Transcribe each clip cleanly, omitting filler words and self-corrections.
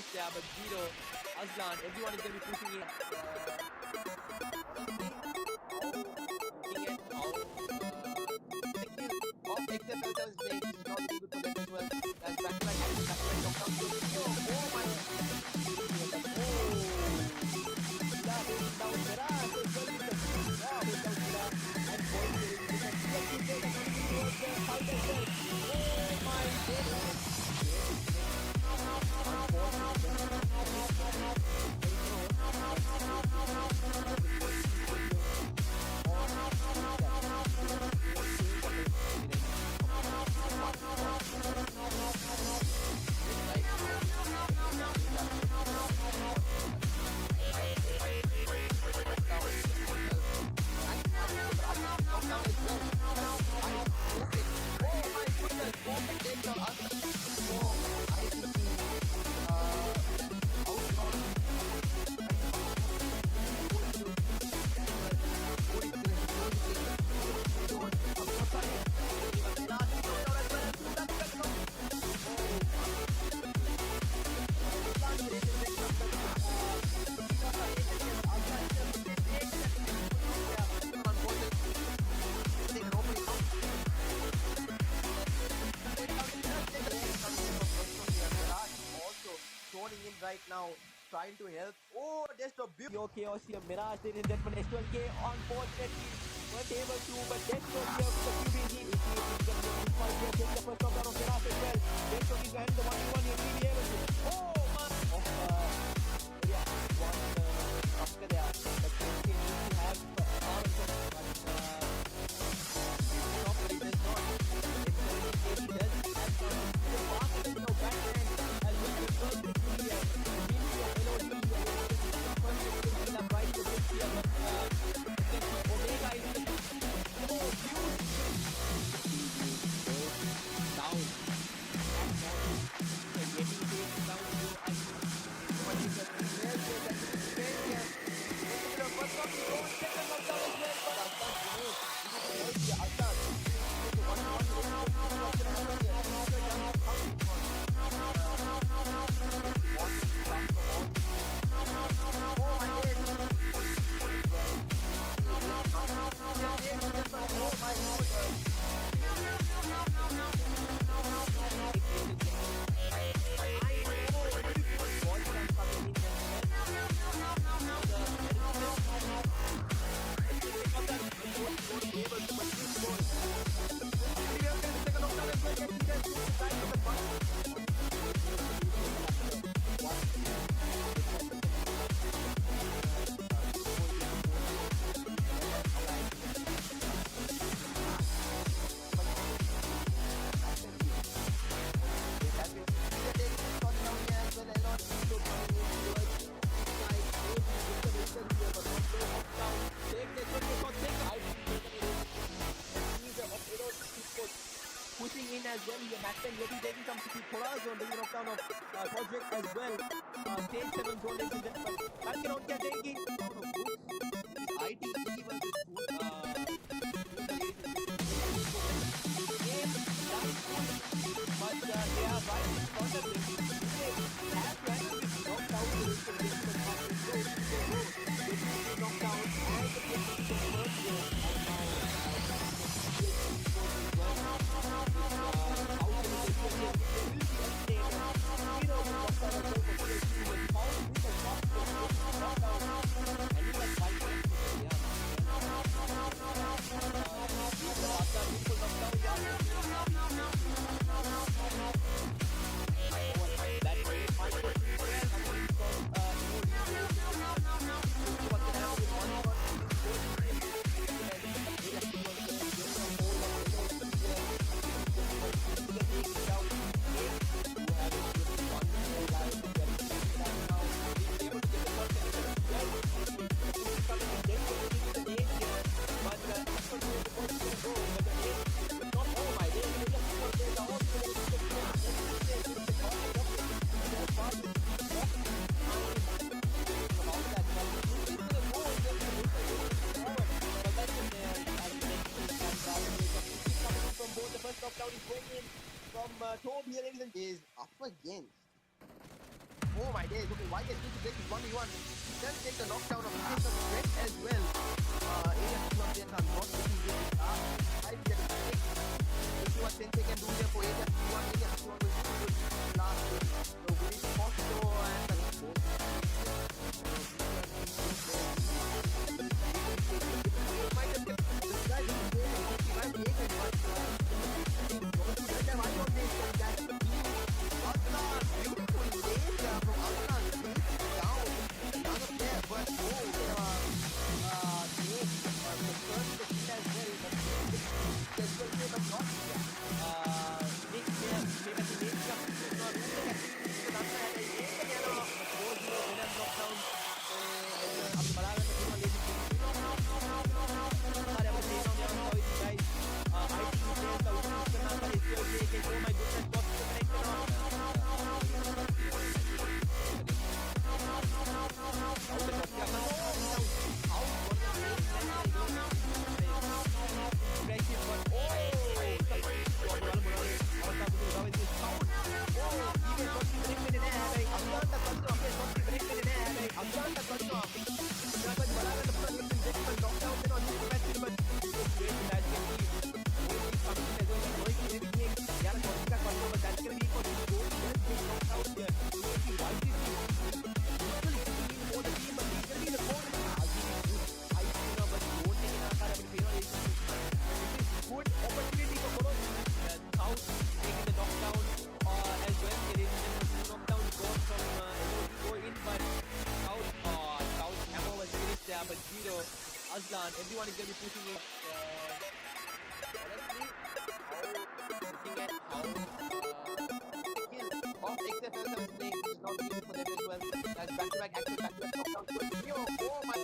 damage there, but Zero, Aslan, everyone is going to be pushing in. Looking at how XFL is playing, this is not really good for them as well. That's back-to-back knockdown to Zero. Oh my god. Down Mirage as well with the wow, with down Mirage and point with the second play coming towards the fight as well. Oh my goodness. Right now, trying to help. Oh, just a beautiful chaos here. Mirage did in that one. S12K unfortunately weren't able to, but that's what we have the QBZ. If he is going to take the first knockdown of Mirage as well. That's what he's going to the 1v1. He'll be able to. Oh, man! Yeah, one after that. But QBZ needs to have power control. But probably does not. If he does have some faster than no backhand. And look at the first pushing in as well. MAKPEN will be taking some थोड़ा zone taking knockdown of Project as well. Stage 7 zone ladies and gentlemen. बाकी round क्या देगी? IT versus game but they are right in front of them. They have to actually knock down the rest of the knock down and the first goal. Knockdown is going in from Tob here, ladies and is up against Oh my days. Okay, why get this break is 1v1. Then take the knockdown of Zeus on Red as well. Alien Pubgm are not taking this. I get a break. Let's see what Sensei can do here for Alien Pubgm. Alien Pubgm will do good last game. So we need Fosto and Aslan, everyone is going to be pushing it. Honestly, looking at how skill of XFL is playing is not easy for them as well. That's back-to-back action, back-to-back knockdown. Oh my!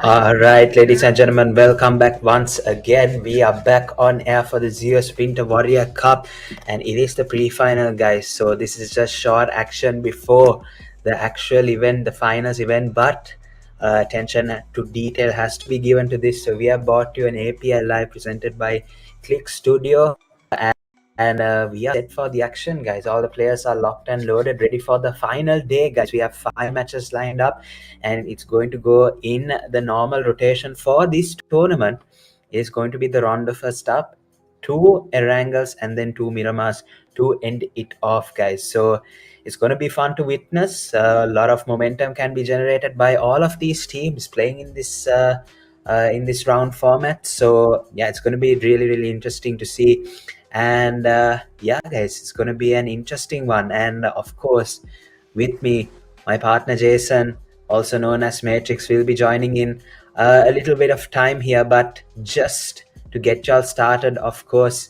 All right, ladies and gentlemen, welcome back once again. We are back on air for the Zeus Winter Warrior Cup, and it is the pre-final, guys. So this is just short action before the actual event, the finals event, but attention to detail has to be given to this. So we have brought you an APL live presented by Click Studio, and we are set for the action, guys. All the players are locked and loaded, ready for the final day, guys. We have 5 matches lined up, and it's going to go in the normal rotation for this tournament. Is going to be the round first up, 2 Erangels and then 2 Miramas to end it off, guys. So it's going to be fun to witness. A lot of momentum can be generated by all of these teams playing in this round format. So yeah, it's going to be really interesting to see. And yeah, guys, it's going to be an interesting one. And of course, with me, my partner Jason, also known as Matrix, will be joining in a little bit of time here. But just to get y'all started, of course,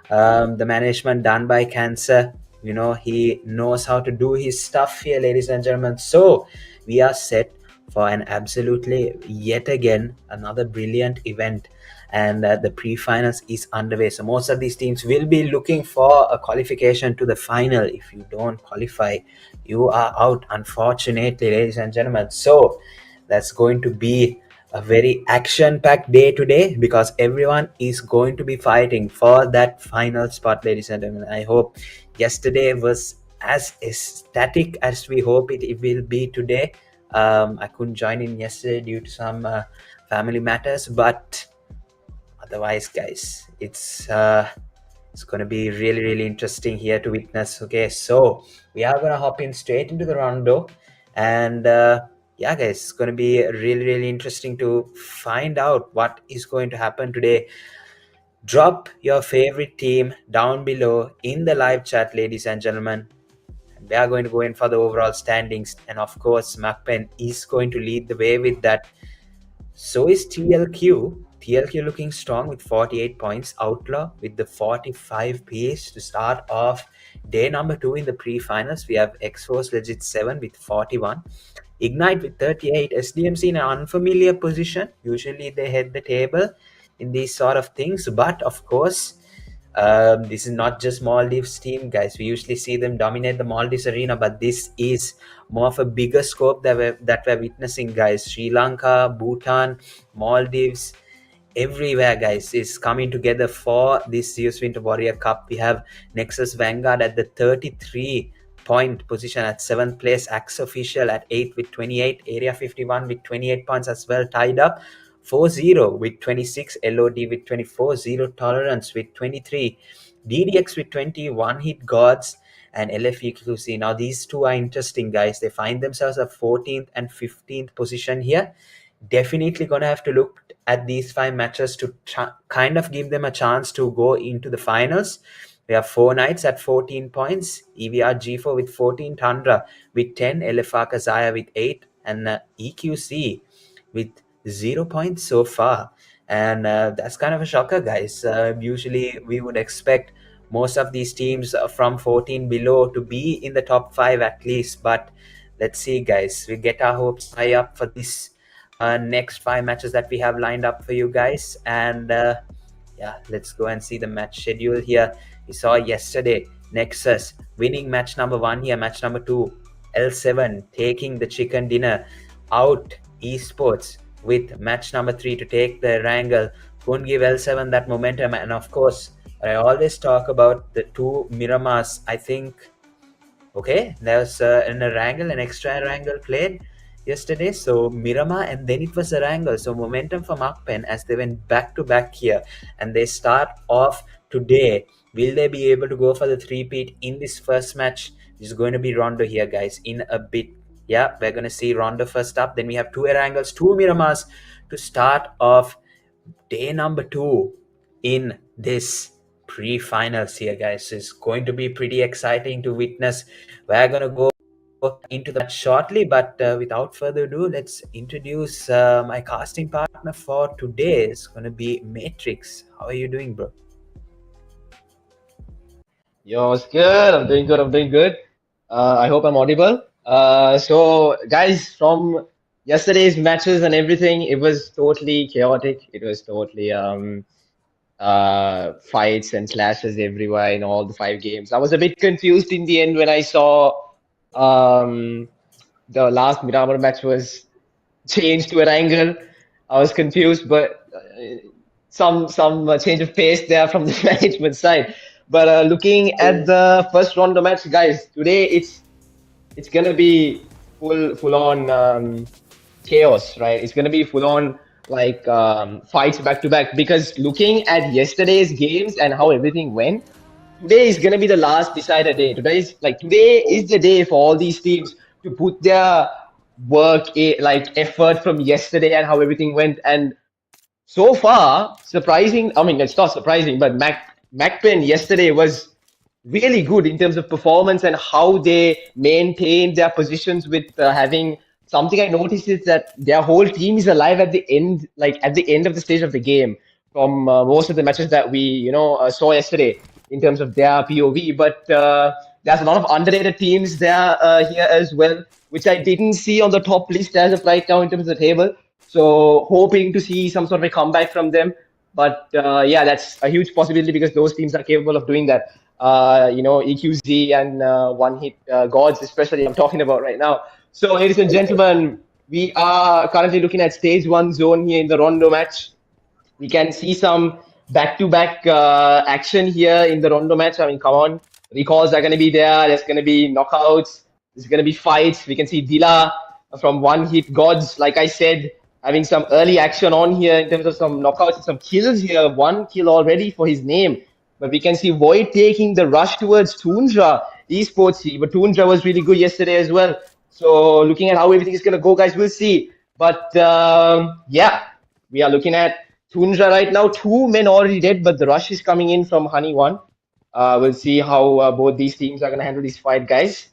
the management done by Cancer, you know, he knows how to do his stuff here, ladies and gentlemen. So we are set for an absolutely, yet again, another brilliant event. And the pre-finals is underway. So most of these teams will be looking for a qualification to the final. If you don't qualify, you are out, unfortunately, ladies and gentlemen. So that's going to be a very action-packed day today, because everyone is going to be fighting for that final spot, ladies and gentlemen. I hope yesterday was as ecstatic as we hope it will be today. I couldn't join in yesterday due to some family matters, but otherwise, guys, it's going to be really, really interesting here to witness. Okay, so we are going to hop in straight into the rondo, and yeah, guys, it's going to be really, really interesting to find out what is going to happen today. Drop your favorite team down below in the live chat, ladies and gentlemen. We are going to go in for the overall standings, and of course, MAKPEN is going to lead the way with that. So is TLQ. TLQ looking strong with 48 points. Outlaw with the 45 pace to start off day number 2 in the pre-finals. We have EQZxOMA with 41. Ignite with 38. SDMZ in an unfamiliar position. Usually they head the table in these sort of things, but of course, this is not just Maldives team, guys. We usually see them dominate the Maldives arena, but this is more of a bigger scope that we're witnessing, guys. Sri Lanka, Bhutan, Maldives, everywhere, guys, is coming together for this Zeus Winter Warrior Cup. We have Nexus Vanguard at the 33 point position at 7th place, Axe Official at 8 with 28, Area 51 with 28 points as well, tied up. 4-0 with 26, LOD with 24, Zero Tolerance with 23, DDX with 21 hit gods, and LFEQC. Now these two are interesting, guys. They find themselves at 14th and 15th position here. Definitely gonna have to look at these 5 matches to kind of give them a chance to go into the finals. We have 4 Knights at 14 points, 𝐖𝐕𝐍𝐓 with 14, Tundra with 10, AKAZAYA with 8, and EQC with 0 points so far. And that's kind of a shocker, guys. Usually we would expect most of these teams from 14 below to be in the top 5 at least, but let's see, guys. We get our hopes high up for this next 5 matches that we have lined up for you guys. And yeah, let's go and see the match schedule here. We saw yesterday Nexus winning match number 1 here, match number 2 L7 taking the chicken dinner out. Esports with match number 3 to take the wrangle. Couldn't give L7 that momentum. And of course, I always talk about the 2 Miramars. I think, okay, there's an wrangle, an extra wrangle played yesterday. So Miramar, and then it was a wrangle. So momentum for MAKPEN as they went back to back here. And they start off today. Will they be able to go for the 3-peat in this first match? This is going to be Rondo here, guys, in a bit. Yeah, we're going to see Rondo first up. Then we have 2 Erangles, 2 Miramars to start off day number 2 in this pre-finals here, guys. It's going to be pretty exciting to witness. We're going to go into that shortly, but without further ado, let's introduce my casting partner for today. It's going to be Matrix. How are you doing, bro? Yo, it's good. I'm doing good. I'm doing good. I hope I'm audible. So, guys, from yesterday's matches and everything, it was totally chaotic. It was totally fights and clashes everywhere in all the 5 games. I was a bit confused in the end when I saw the last Miramar match was changed to an angle. I was confused, but some change of pace there from the management side. But looking at the first round of match, guys, today it's gonna be full on chaos, right? It's gonna be full on like fights back to back, because looking at yesterday's games and how everything went, today is gonna be the last decider day. Today is the day for all these teams to put their work, like effort from yesterday and how everything went. And so far, surprising. I mean, it's not surprising, but MAKPEN yesterday was really good in terms of performance and how they maintained their positions with having something I noticed is that their whole team is alive at the end, like at the end of the stage of the game from most of the matches that we, saw yesterday in terms of their POV. But there's a lot of underrated teams there here as well, which I didn't see on the top list as of right now in terms of the table. So hoping to see some sort of a comeback from them. But yeah, that's a huge possibility because those teams are capable of doing that. EQZ and one hit gods, especially I'm talking about right now. So, ladies and gentlemen, we are currently looking at stage 1 zone here in the Rondo match. We can see some back-to-back action here in the Rondo match. I mean, come on. Recalls are going to be there. There's going to be knockouts. There's going to be fights. We can see Dila from one hit gods. Like I said, having some early action on here in terms of some knockouts and some kills here. 1 kill already for his name. But we can see Void taking the rush towards Tundra esports. But Tundra was really good yesterday as well. So looking at how everything is going to go, guys, we'll see. But yeah, we are looking at Tundra right now. 2 men already dead, but the rush is coming in from Honey 1. We'll see how both these teams are going to handle this fight, guys.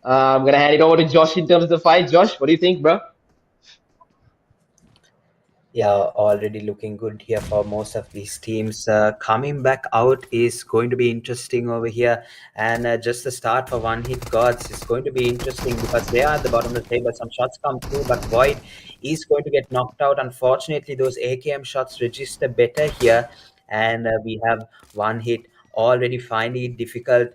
I'm going to hand it over to Josh in terms of the fight. Josh, what do you think, bro? Yeah, already looking good here for most of these teams. Coming back out is going to be interesting over here. And just the start for One Hit Gods is going to be interesting because they are at the bottom of the table. Some shots come through, but Void is going to get knocked out. Unfortunately, those AKM shots register better here. And we have One Hit already finding it difficult.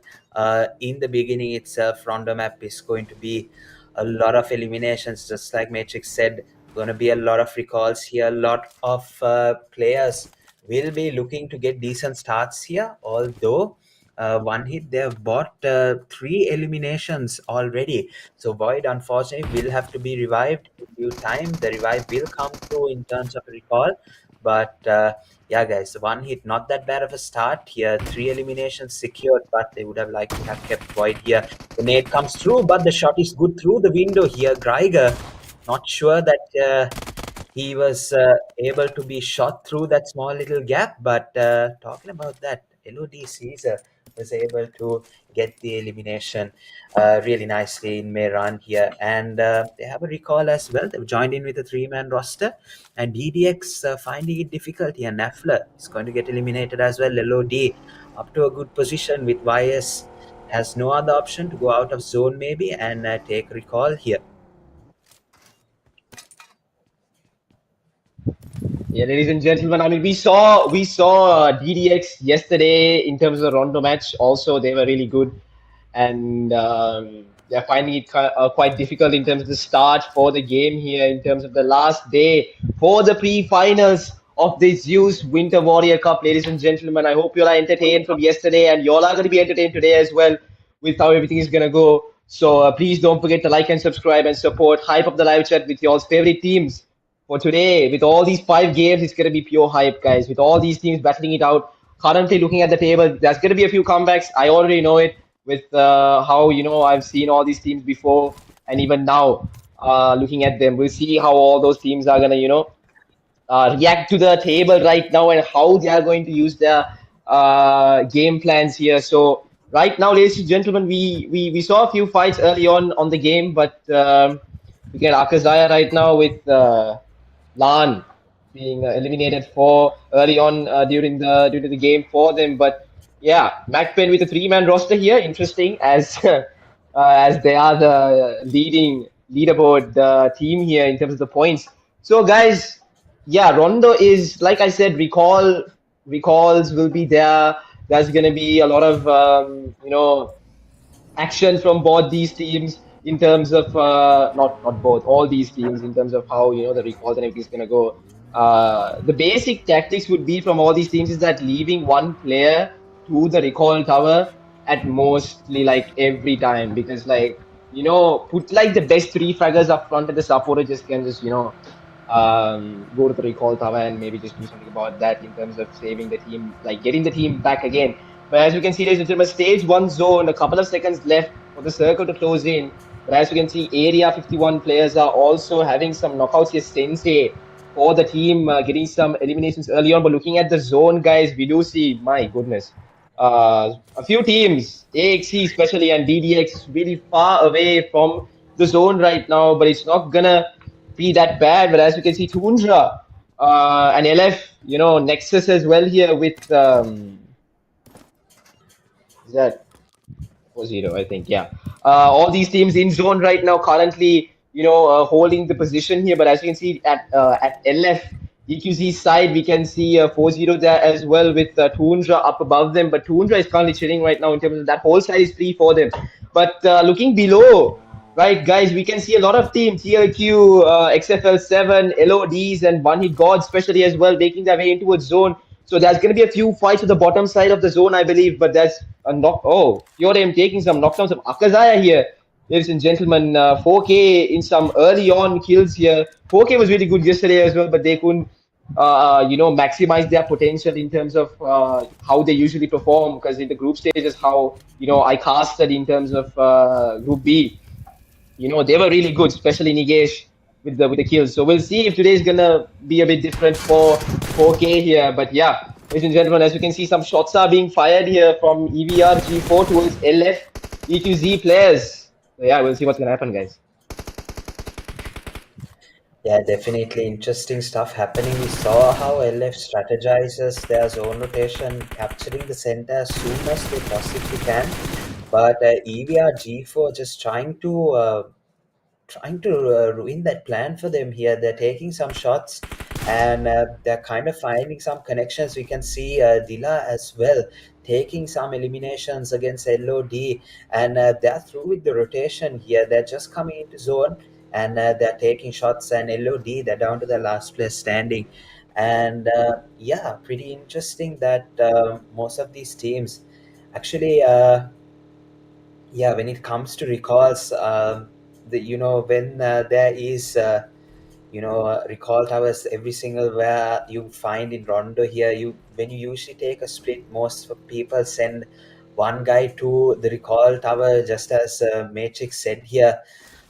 In the beginning itself, Rondo map is going to be a lot of eliminations, just like Matrix said. Going to be a lot of recalls here. A lot of players will be looking to get decent starts here, although One Hit they've bought 3 eliminations already. So Void unfortunately will have to be revived in due time. The revive will come through in terms of recall, but yeah guys, One Hit not that bad of a start here. 3 eliminations secured, but they would have liked to have kept Void here. The nade comes through, but the shot is good through the window here. 𝐼𝐈𝐍𝐀𝐋𝐒 not sure that he was able to be shot through that small little gap, but talking about that, 𝐿OD was able to get the elimination really nicely in May run here, and they have a recall as well. They've joined in with a 3-man roster, and DDX finding it difficult here. Nafla is going to get eliminated as well. 𝐿OD up to a good position with YS, has no other option to go out of zone maybe and take recall here. Yeah, ladies and gentlemen, I mean, we saw DDX yesterday in terms of the Rondo match. Also, they were really good, and they're finding it quite difficult in terms of the start for the game here. In terms of the last day for the pre-finals of the Zeus Winter Warrior Cup, ladies and gentlemen, I hope you all are entertained from yesterday, and you all are going to be entertained today as well with how everything is going to go. So please don't forget to like and subscribe and support. Hype up the live chat with y'all's favorite teams. For today, with all these 5 games, it's going to be pure hype, guys. With all these teams battling it out, currently looking at the table, there's going to be a few comebacks. I already know it with how, I've seen all these teams before, and even now, looking at them, we'll see how all those teams are going to, react to the table right now and how they are going to use their game plans here. So right now, ladies and gentlemen, we saw a few fights early on the game, but we get AKAZAYA right now with Lan being eliminated for early on during the game for them. But yeah, MAKPEN with a 3-man roster here, interesting as as they are the leading leaderboard team here in terms of the points. So guys, yeah, Rondo is, like I said, recalls will be there. There's gonna be a lot of action from both these teams in terms of not both, all these teams in terms of how the recalls and everything is gonna go. The basic tactics would be from all these teams is that leaving one player to the recall tower at mostly like every time, because put like the best 3 fraggers up front and the supporter just can just go to the recall tower and maybe just do something about that in terms of saving the team, like getting the team back again. But as you can see, ladies and gentlemen, stage 1 zone, a couple of seconds left for the circle to close in. But as you can see, area 51 players are also having some knockouts here. Sensei for the team getting some eliminations early on. But looking at the zone, guys, we do see, my goodness, a few teams, AXE especially and DDX, really far away from the zone right now. But it's not gonna be that bad. But as you can see, Tundra and LF, NEXUS as well here with is that 4-0, I think, yeah. All these teams in zone right now, currently, holding the position here. But as you can see at LF EQZ side, we can see 4-0 there as well with Tundra up above them. But Tundra is currently chilling right now in terms of that whole side is free for them. But looking below, right, guys, we can see a lot of teams, TLQ, XFL7, LODs, and One Hit God especially as well, making their way into a zone. So there's going to be a few fights to the bottom side of the zone, I believe. But there's a knock. Oh, 𝐿OD taking some knockdowns of AKAZAYA here. ladies and gentlemen. 4K in some early on kills here. 4K was really good yesterday as well, but they couldn't, maximize their potential in terms of how they usually perform. Because in the group stages, how I casted in terms of Group B, they were really good, especially Nigesh with the kills. So we'll see if today is gonna be a bit different for 4K here. But yeah, ladies and gentlemen, as you can see, some shots are being fired here from 𝐸VRG4 towards LF EQZ players. So yeah, we'll see what's gonna happen, guys. Yeah, definitely interesting stuff happening. We saw how LF strategizes their zone rotation, capturing the center as soon as they possibly can. But 𝐸VRG4 just trying to ruin that plan for them here. They're taking some shots and they're kind of finding some connections. We can see Dila as well taking some eliminations against LOD, and they're through with the rotation here. They're just coming into zone and they're taking shots, and LOD, they're down to the last place standing. And yeah, pretty interesting that most of these teams actually yeah, when it comes to recalls, when there is recall towers every single where you find in Rondo here, when you usually take a split, most people send one guy to the recall tower, just as Matrix said here.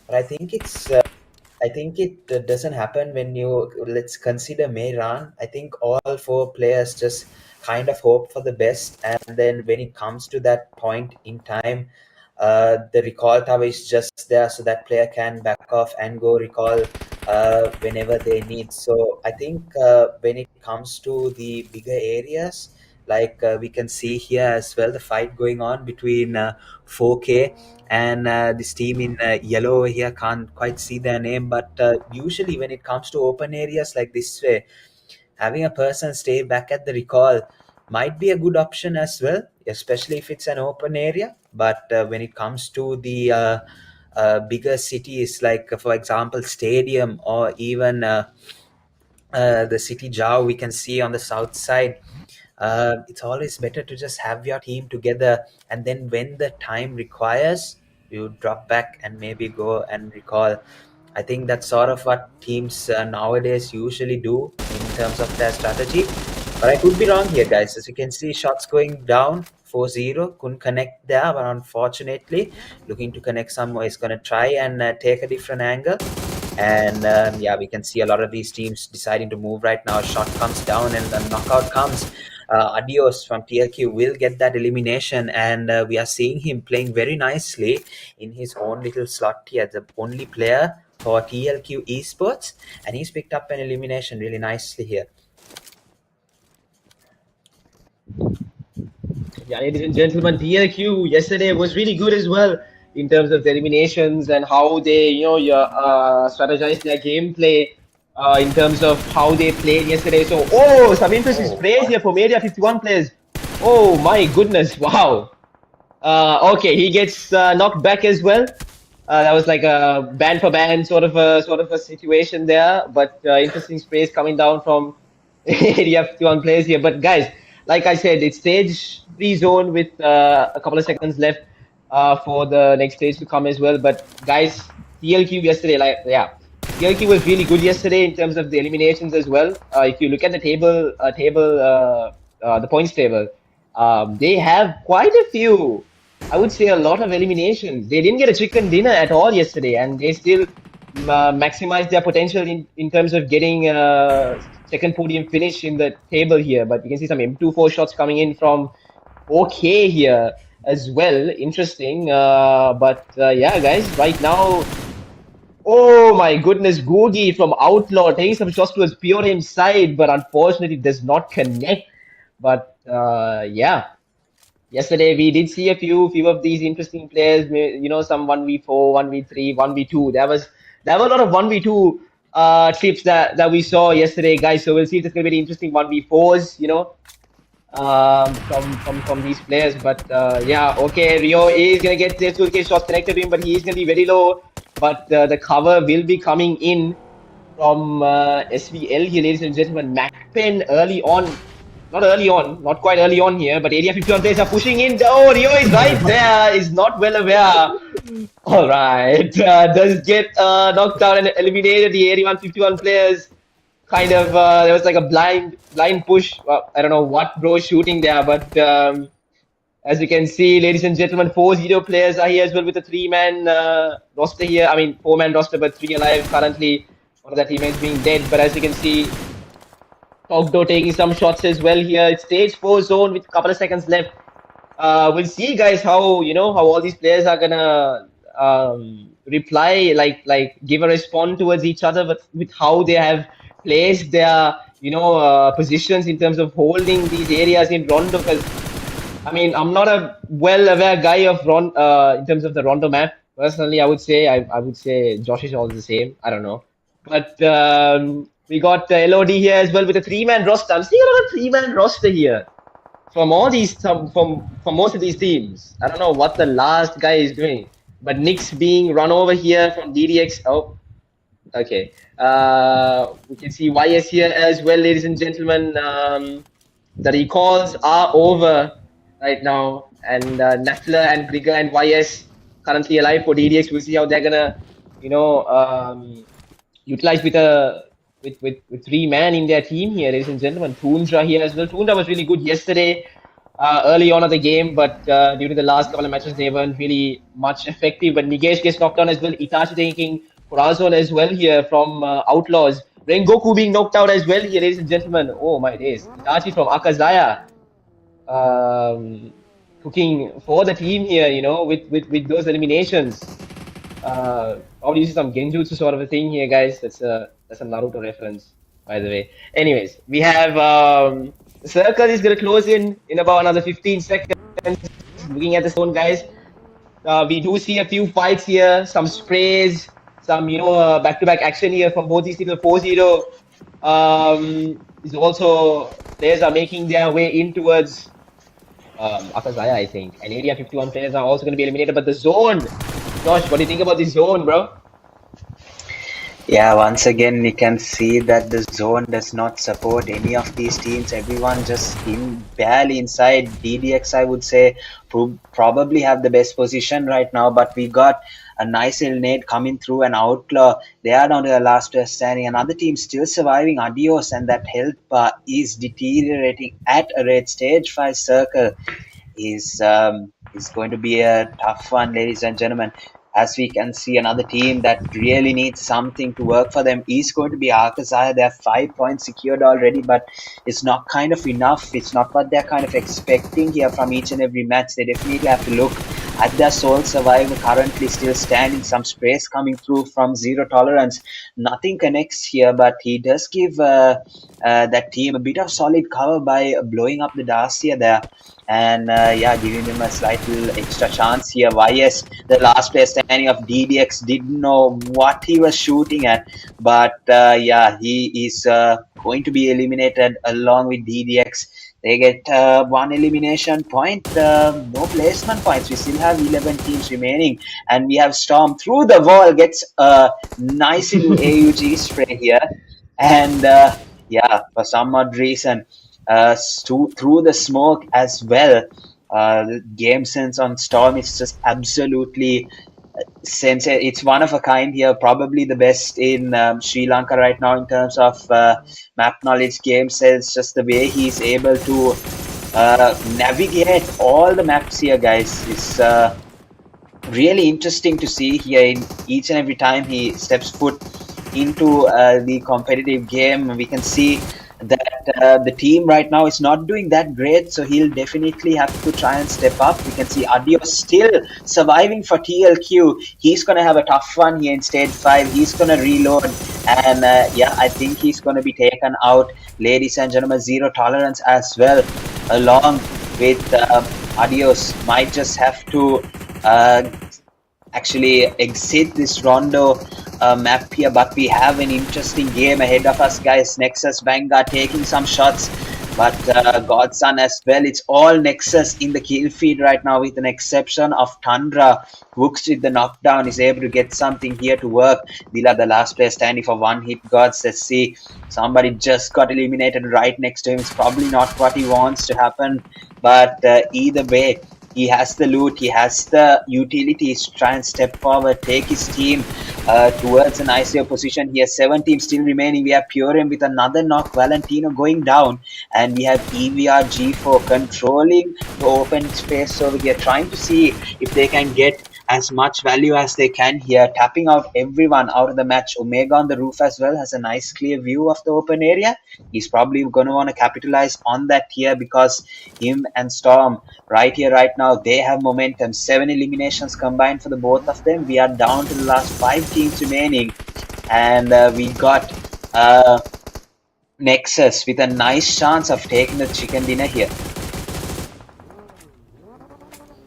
But I think it doesn't happen when let's consider Mehran. I think all four players just kind of hope for the best, and then when it comes to that point in time, the recall tower is just there so that player can back off and go recall whenever they need. So I think when it comes to the bigger areas, like we can see here as well, the fight going on between 4K and this team in yellow over here. Can't quite see their name, but usually when it comes to open areas like this way, having a person stay back at the recall might be a good option as well, especially if it's an open area. But when it comes to the bigger cities, like for example Stadium, or even the city Jao we can see on the south side, it's always better to just have your team together, and then when the time requires, you drop back and maybe go and recall. I think that's sort of what teams nowadays usually do in terms of their strategy. But I could be wrong here, guys. As you can see, shots going down 4-0. Couldn't connect there, but unfortunately, looking to connect somewhere, is going to try and take a different angle. And yeah, we can see a lot of these teams deciding to move right now. Shot comes down and the knockout comes. Adios from TLQ will get that elimination, and we are seeing him playing very nicely in his own little slot here, the only player for TLQ esports, and he's picked up an elimination really nicely here. Yeah, ladies and gentlemen, TLQ yesterday was really good as well in terms of the eliminations and how they, strategized their gameplay in terms of how they played yesterday. So, some interesting sprays here for Media 51 players. Oh my goodness! Wow. Okay, he gets knocked back as well. That was like a band for band sort of a situation there. But interesting sprays coming down from Area 51 players here. But guys, like I said, it's stage 3 zone with a couple of seconds left for the next stage to come as well. But guys, TLQ yesterday, TLQ was really good yesterday in terms of the eliminations as well. If you look at the the points table, they have quite a few. I would say a lot of eliminations. They didn't get a chicken dinner at all yesterday, and they still maximized their potential in terms of getting second podium finish in the table here. But you can see some M24 shots coming in from 4K here as well. Interesting. Yeah, guys, right now, oh my goodness, Googie from Outlaw taking some shots towards Purem's side, but unfortunately does not connect. But yeah, yesterday we did see a few of these interesting players. Some 1v4, 1v3, 1v2. There were a lot of 1v2 clips that we saw yesterday, guys. So we'll see if there's gonna be interesting 1v4s, from these players. But yeah, okay, Rio is gonna get their toolkit shots connected to him, but he's gonna be very low. But the cover will be coming in from SVL here, ladies and gentlemen. MAKPEN early on not early on, not quite early on here, but Area 51 players are pushing in. Oh, Rio is right there, is not well aware. All right, does get knocked out and eliminated. The Area 151 players kind of, there was like a blind push. Well, I don't know what bro is shooting there, but as you can see, ladies and gentlemen, 4-0 players are here as well with a 3-man roster here. I mean, 4-man roster, but 3 alive currently. One of their teammates being dead, but as you can see, 𝐏𝐑𝐄 taking some shots as well here. It's stage 4 zone with a couple of seconds left. We'll see, guys, how how all these players are gonna reply, like give a response towards each other with how they have placed their positions in terms of holding these areas in Rondo. Because I mean, I'm not a well-aware guy of in terms of the Rondo map. Personally, I would say Josh is all the same. I don't know, but we got LOD here as well with a 3-man roster. I'm seeing a lot of 3-man roster here from all these from most of these teams. I don't know what the last guy is doing, but NEXUS being run over here from DDX. Oh, okay. We can see YS here as well, ladies and gentlemen. The recalls are over right now, and Nafla and Grigger and YS currently alive for DDX. We'll see how they're gonna, utilize with 3-man in their team here, ladies and gentlemen. TUNDRA here as well. TUNDRA was really good yesterday, early on of the game, but due to the last couple of matches, they weren't really much effective. But Nigesh gets knocked down as well. Itachi taking Corazon as well here from Outlaws. Rengoku being knocked out as well here, ladies and gentlemen. Oh my days. Itachi from AKAZAYA. Cooking for the team here, with those eliminations. I'll use some genjutsu sort of a thing here, guys. That's a Naruto reference, by the way. Anyways, we have the circle is gonna close in about another 15 seconds. Looking at the zone, guys, we do see a few fights here, some sprays, some back-to-back action here from both these teams. 4-0 is also players are making their way in towards AKAZAYA, I think, and Area 51 players are also going to be eliminated. But the zone, Josh, what do you think about this zone, bro? Yeah, once again, you can see that the zone does not support any of these teams. Everyone just barely inside. DDX, I would say, probably have the best position right now, but we got a nice little nade coming through, and Outlaw, they are down to the last player standing. Another team still surviving, Adios, and that health bar is deteriorating at a rate. Stage 5 circle is going to be a tough one, ladies and gentlemen. As we can see, another team that really needs something to work for them is going to be AKAZAYA. They have 5 points secured already, but it's not kind of enough. It's not what they're kind of expecting here from each and every match. They definitely have to look at their sole survivor currently still standing. Some sprays coming through from Zero Tolerance. Nothing connects here, but he does give that team a bit of solid cover by blowing up the Darcia there. And giving him a slight little extra chance here. YS, the last player standing of DDX, didn't know what he was shooting at, but he is going to be eliminated along with DDX. They get 1 elimination point, no placement points. We still have 11 teams remaining, and we have Storm through the wall, gets a nice little AUG spray here, and for some odd reason, through the smoke as well. The game sense on Storm is just absolutely sensational. It's one of a kind here, probably the best in Sri Lanka right now in terms of map knowledge, game sense, just the way he's able to navigate all the maps here, guys. It's really interesting to see here in each and every time he steps foot into the competitive game. We can see that the team right now is not doing that great, so he'll definitely have to try and step up. We can see Adios still surviving for TLQ. He's going to have a tough one here in stage 5. He's going to reload, and I think he's going to be taken out, ladies and gentlemen. Zero Tolerance as well, along with Adios, might just have to actually exit this Rondo map here, but we have an interesting game ahead of us, guys. NEXUS, Vanguard taking some shots But Godson as well. It's all Nexus in the kill feed right now, with an exception of Tundra. Hooks with the knockdown is able to get something here to work. Dila, the last player standing for one hit. Gods, let's see. Somebody just got eliminated right next to him. It's probably not what he wants to happen, but either way, he has the loot, he has the utilities to try and step forward, take his team towards an ICO position. He has 7 teams still remaining. We have Pubgm with another knock, Valentino going down, and we have 𝐸𝐕𝐍𝐓 controlling the open space over here, trying to see if they can get as much value as they can here, tapping out everyone out of the match. Omega on the roof as well has a nice clear view of the open area. He's probably going to want to capitalize on that here, because him and Storm right here, right now, they have momentum. 7 eliminations combined for the both of them. We are down to the last 5 teams remaining, and we got Nexus with a nice chance of taking the chicken dinner here.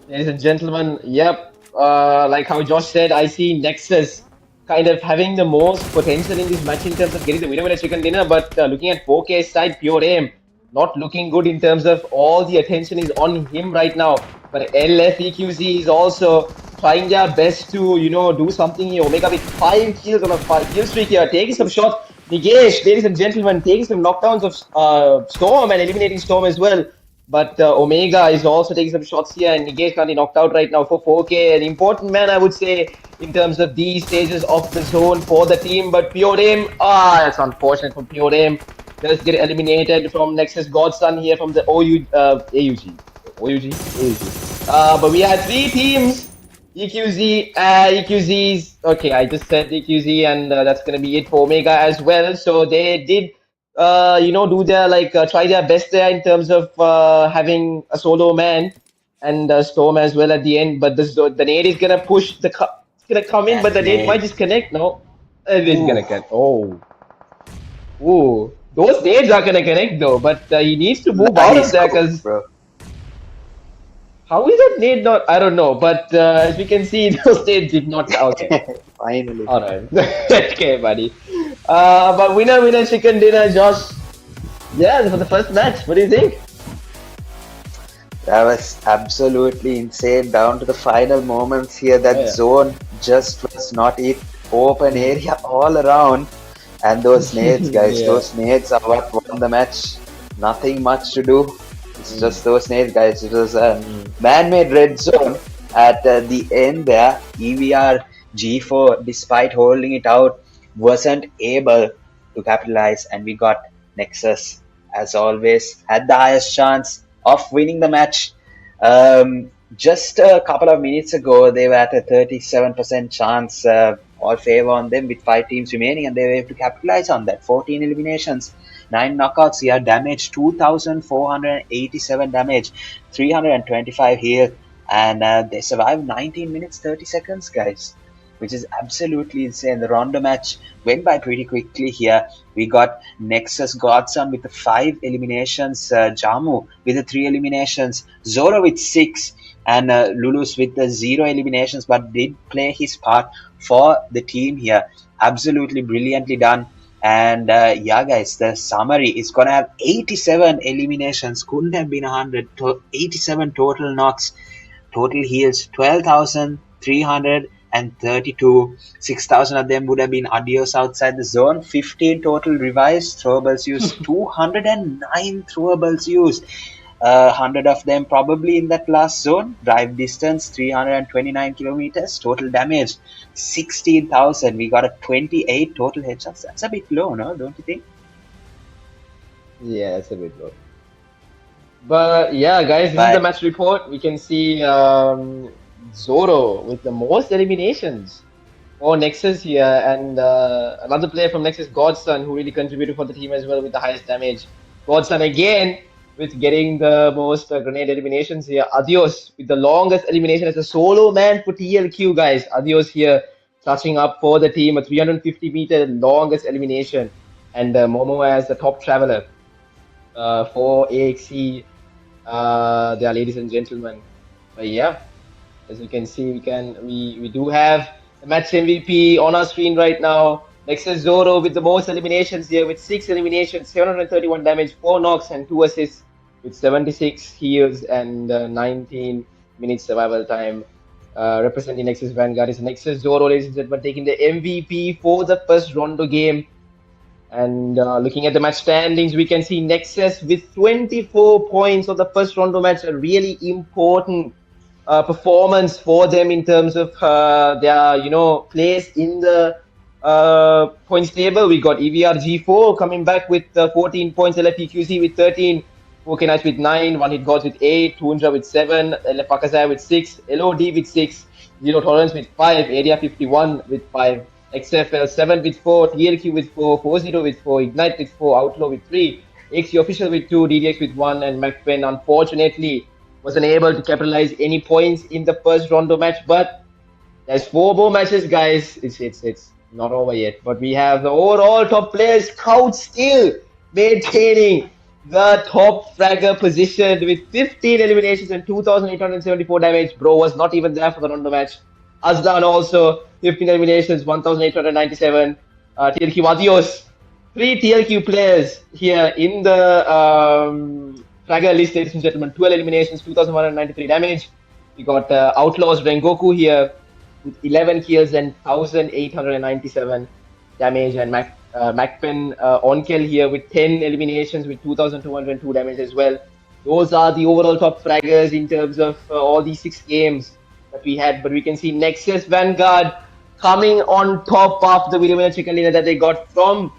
Ladies and gentlemen, yep, like how Josh said, I see Nexus kind of having the most potential in this match in terms of getting the winner with a chicken dinner, but looking at 4K's side, Pubgm not looking good in terms of all the attention is on him right now. But LF EQZ is also trying their best to, you know, do something here. Omega with 5 kills on a 5 kill streak here, taking some shots. 𝐼𝐸, ladies and gentlemen, taking some knockdowns of Storm and eliminating Storm as well. But Omega is also taking some shots here, and 𝐼𝐸 currently knocked out right now for 4K. An important man, I would say, in terms of these stages of the zone for the team. But Pubgm, that's unfortunate for Pubgm. Does get eliminated from Nexus Godson here from the AUG. But we had 3 teams. EQZ's, okay, I just said EQZ, and that's gonna be it for Omega as well. So they did, you know, do their try their best there in terms of having a solo man and Storm as well at the end. But the nade is gonna push it's gonna come in, but the nade might just connect. No, it is gonna connect. Oh, ooh, those nades are gonna connect though, but he needs to move out of there, because how is that nade not? I don't know, but as we can see, those nades did not. Okay, Finally. all right, okay, buddy. But winner chicken dinner, Josh. Yeah, for the first match. What do you think? That was absolutely insane, down to the final moments here. That zone just was not it. Open area all around. And those nades, guys, those nades are what won the match. Nothing much to do. It's just those nades, guys. It was a man-made red zone at the end there. 𝐸𝐕𝐍𝐓, despite holding it out, wasn't able to capitalize. And we got Nexus, as always, had the highest chance of winning the match. Just a couple of minutes ago, they were at a 37% chance. All favor on them with 5 teams remaining, and they were able to capitalize on that. 14 eliminations, 9 knockouts here, damage 2,487 damage, 325 heal, and they survived 19 minutes 30 seconds, guys, which is absolutely insane. The Rondo match went by pretty quickly here. We got Nexus Godson with the 5 eliminations, Jamu with the 3 eliminations, Zoro with 6, and Lulus with the 0 eliminations, but did play his part for the team here. Absolutely brilliantly done. And yeah, guys, the summary is gonna have 87 eliminations, couldn't have been 100. 87 total knocks, total heals 12,332. 6,000 of them would have been adios outside the zone. 15 total revives, throwables used. 209 throwables used. 100 of them probably in that last zone. Drive distance 329 kilometers. Total damage 16,000. We got a 28 total headshots. That's a bit low, no? Don't you think? Yeah, it's a bit low. But yeah, guys, this is the match report. We can see Zoro with the most eliminations for Nexus here, and another player from Nexus, Godson, who really contributed for the team as well with the highest damage. Godson again with getting the most grenade eliminations here. 𝐸𝐕𝐍𝐓 with the longest elimination as a solo man for TLQ, guys. 𝐸𝐸𝐍𝐓 here touching up for the team, a 350-meter longest elimination. And Momo as the top traveler for AXE there, ladies and gentlemen. But yeah, as you can see, we do have the match MVP on our screen right now. Nexus Zoro with the most eliminations here with 6 eliminations, 731 damage, 4 knocks, and 2 assists with 76 heals and 19 minutes survival time. Representing Nexus Vanguard is Nexus Zoro, ladies and gentlemen, taking the MVP for the first Rondo game. And looking at the match standings, we can see Nexus with 24 points of the first Rondo match, a really important performance for them in terms of their place in the points table. We got 𝐖𝐈𝐍𝐓 coming back with 14 points, LFEQZ with 13, 𝐿𝐾 with 9, One Hit Gods with 8, TUNDRA with 7, AKAZAYA with 6, LOD with 6, Zero Tolerance with 5, Area 51 with 5, XFL 7 with 4, TLQ with 4, 40 with 4, Ignite with 4, Outlaw with 3, XE Official with 2, DDX with 1, and MAKPEN unfortunately wasn't able to capitalize any points in the first Rondo match. But there's 4 more matches, guys. It's not over yet. But we have the overall top players. 𝐏𝐑 still maintaining the top fragger position with 15 eliminations and 2,874 damage. Bro was not even there for the Rondo match. Azlan also 15 eliminations, 1,897. TLQ Adios. 3 TLQ players here in the fragger list, ladies and gentlemen. 12 eliminations, 2,193 damage. We got Outlaws Rengoku here with 11 kills and 1,897 damage, and MAKPEN OnKill here with 10 eliminations with 2,202 damage as well. Those are the overall top fraggers in terms of all these 6 games that we had. But we can see Nexus Vanguard coming on top of the winner chicken dinner that they got from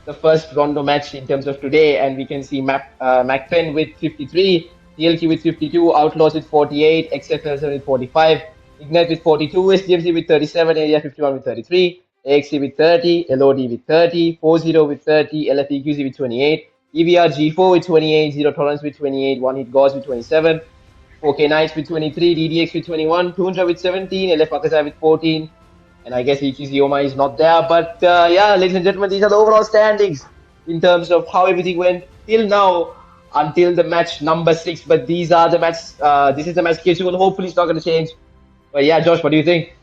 the first Rondo match in terms of today. And we can see MAKPEN with 53, TLQ with 52, Outlaws with 48, XFL with 45, Ignite with 42, SDMZ with 37, Area 51 with 33, AXC with 30, LOD with 30, 40 with 30, LFEQZ with 28, 𝐸VRG4 with 28, Zero Tolerance with 28, One Hit Gods with 27, 4K Knights with 23, DDX with 21, TUNDRA with 17, LF AKAZAYA with 14, and I guess EQZxOMA is not there. But yeah, ladies and gentlemen, these are the overall standings in terms of how everything went till now until the match number 6. But these are the match. This is the match schedule. Hopefully, it's not going to change. But yeah, Josh, what do you think?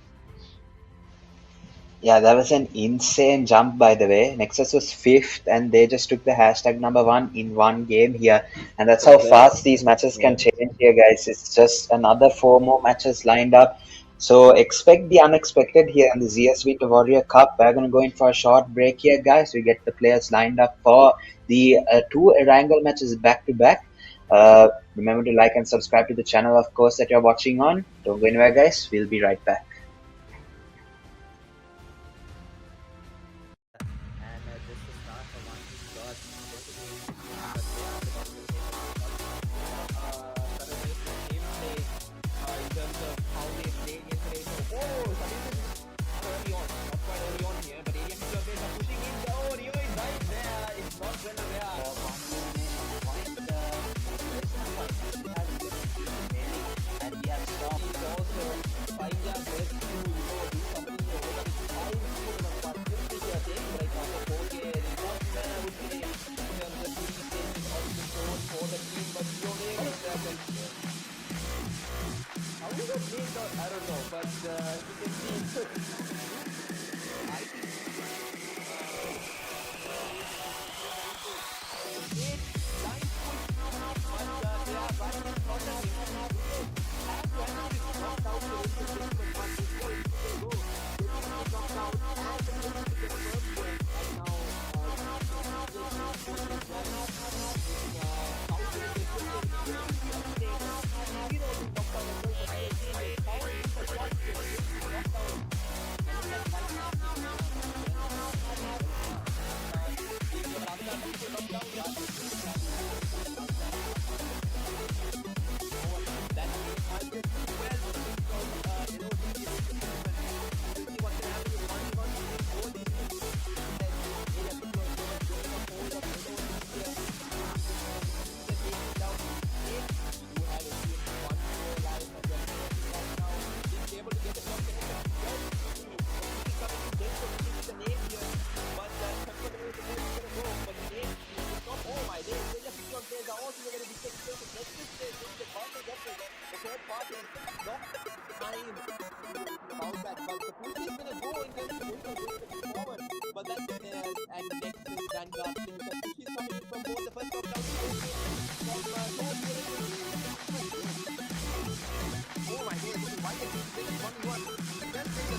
Yeah, that was an insane jump, by the way. Nexus was 5th, and they just took the hashtag #1 in one game here. And that's how fast these matches can change here, guys. It's just another 4 more matches lined up. So expect the unexpected here in the ZS Winter Warrior Cup. We're going to go in for a short break here, guys. We get the players lined up for the 2 Erangel matches back to back. Remember to like and subscribe to the channel, of course, that you're watching on. Don't go anywhere, guys. We'll be right back. I don't know, but you can see.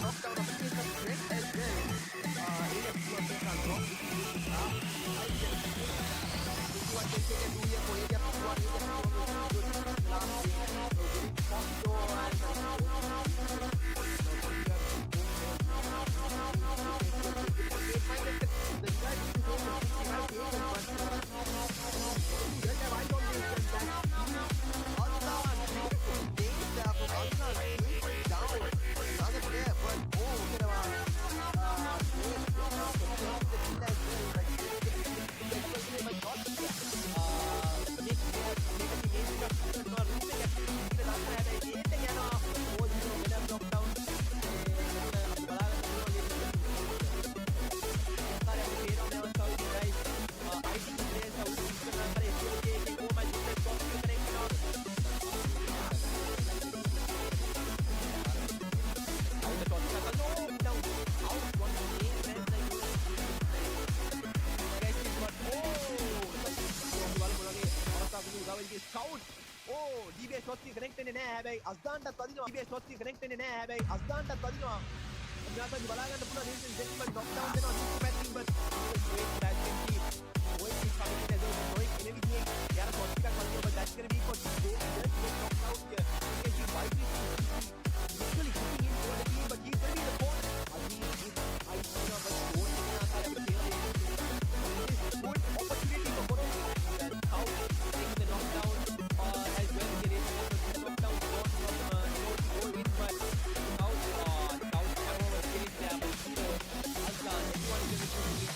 knockdown opportunity for Trent as well. Area Puma first unlock, which is going to grab. I can see what they can do here for Area Puma. Area Puma was good in the last game. So getting top door and DBS shots connect වෙන්නේ නැහැ හැබැයි අස්දාන්ටත් වදිනවා DBS shots connect වෙන්නේ නැහැ හැබැයි අස්දාන්ටත් වදිනවා ඥාතන් බලා ගන්න පුළුවන් නිල්සන් සෙක්මන් knock down දෙනවා නිල්සන් පැටින් but wait back and keep wait is coming in as well නොයි කියන විදිහේ යාර shots එකක් වදිනවා but that's gonna be for go just get knocked out here you can see white is literally kicking in for the team but he's gonna be the fourth I see now but goal in our side of the field this is good opportunity for Boros and how taking the knockdown as well here is knockdown shot from goal in but now was getting there but Aslan everyone is going to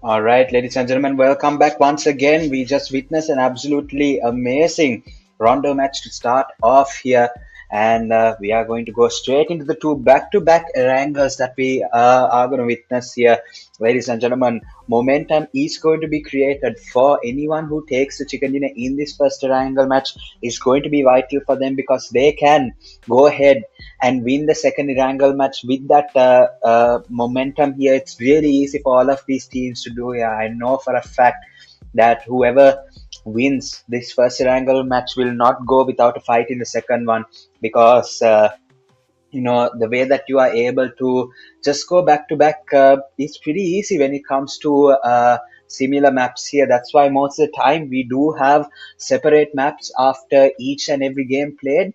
All right, ladies and gentlemen, welcome back once again. We just witnessed an absolutely amazing rondo match to start off here, and we are going to go straight into the two back-to-back wrangles that we are going to witness here. Ladies and gentlemen, momentum is going to be created for anyone who takes the chicken dinner in this first wrangle match. Is going to be vital for them because they can go ahead and win the second wrangle match with that momentum here. It's really easy for all of these teams to do here. I know for a fact that whoever wins this first wrangle match will not go without a fight in the second one because the way that you are able to just go back to back is pretty easy when it comes to similar maps here. That's why most of the time we do have separate maps after each and every game played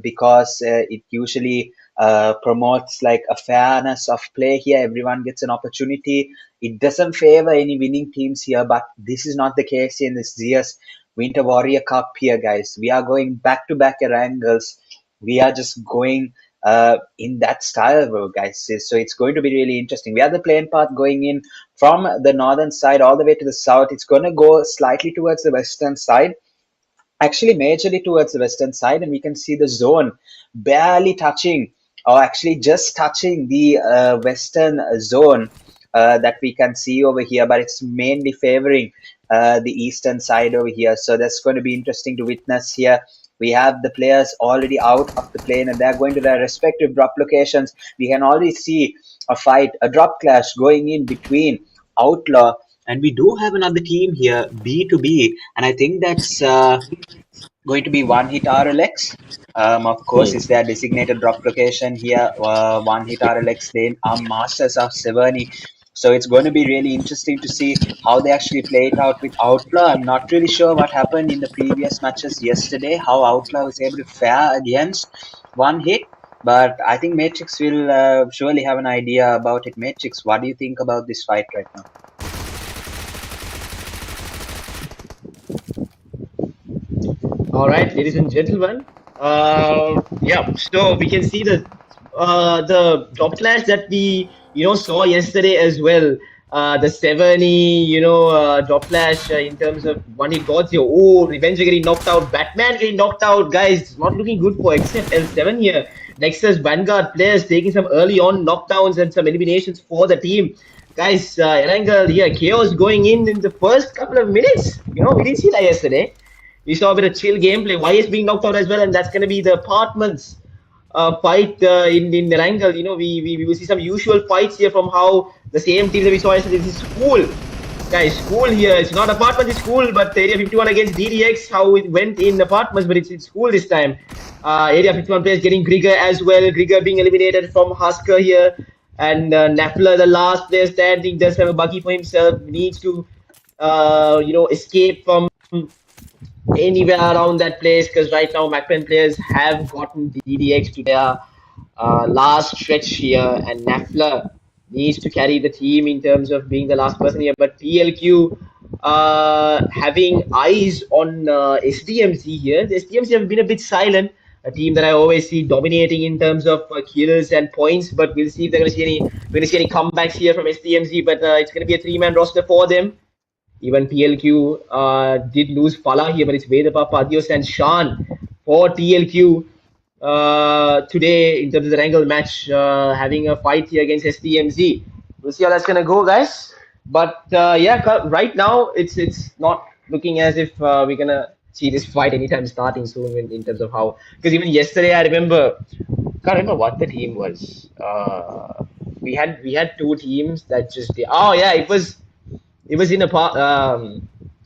because it usually promotes like a fairness of play here. Everyone gets an opportunity. It doesn't favor any winning teams here, but this is not the case in this Zeus Winter Warrior Cup here, guys. We are going back to back wrangles. We are just going in that style, guys. So it's going to be really interesting. We have the plane path going in from the northern side all the way to the south. It's going to go slightly towards the western side, actually majorly towards the western side, and we can see the zone barely touching, or actually just touching the western zone that we can see over here, but it's mainly favoring the eastern side over here. So that's going to be interesting to witness here. We have the players already out of the plane and they're going to their respective drop locations. We can already see a fight, a drop clash going in between Outlaw, and we do have another team here, B2B, and I think that's going to be One Hit RLX. Of course, it's their designated drop location here. One Hit RLX, they are masters of Severny. So it's going to be really interesting to see how they actually play it out with Outlaw. I'm not really sure what happened in the previous matches yesterday, how Outlaw was able to fare against One Hit. But I think Matrix will surely have an idea about it. Matrix, what do you think about this fight right now? All right, ladies and gentlemen. Yeah, so we can see the top clash that we saw yesterday as well. The 70 drop flash in terms of One Hit GODZ. Oh, Revenge getting knocked out, Batman getting knocked out, guys. Not looking good for XFL7 here. Nexus Vanguard players taking some early on knockdowns and some eliminations for the team. Guys, Erangel here, chaos going in the first couple of minutes. We didn't see that yesterday. We saw a bit of chill gameplay. YS being knocked out as well, and that's going to be the apartments fight in the angle. We will see some usual fights here from how the same team that we saw yesterday. This is School. Guys, School here. It's not apartment, it's School, but Area 51 against DDX, how it went in apartments, but it's School this time. Area 51 players getting Grigger as well. Grigger being eliminated from Husker here. And Nafla, the last player standing, does have a buggy for himself. Needs to, escape from anywhere around that place, because right now MAKPEN players have gotten DDX to their last stretch here, and Nafla needs to carry the team in terms of being the last person here. But TLQ having eyes on SDMZ here. The SDMZ have been a bit silent, a team that I always see dominating in terms of kills and points, but we'll see if they're going to see any comebacks here from SDMZ. But it's going to be a 3-man roster for them. Even TLQ did lose Fala here, but it's Vedapapa, Adios, and Shan for TLQ today in terms of the Wrangle match, having a fight here against SDMZ. We'll see how that's going to go, guys. But yeah, right now it's not looking as if we're going to see this fight anytime starting soon in terms of how. Because even yesterday, I can't remember what the team was. We had two teams that just. Oh yeah, it was in a part.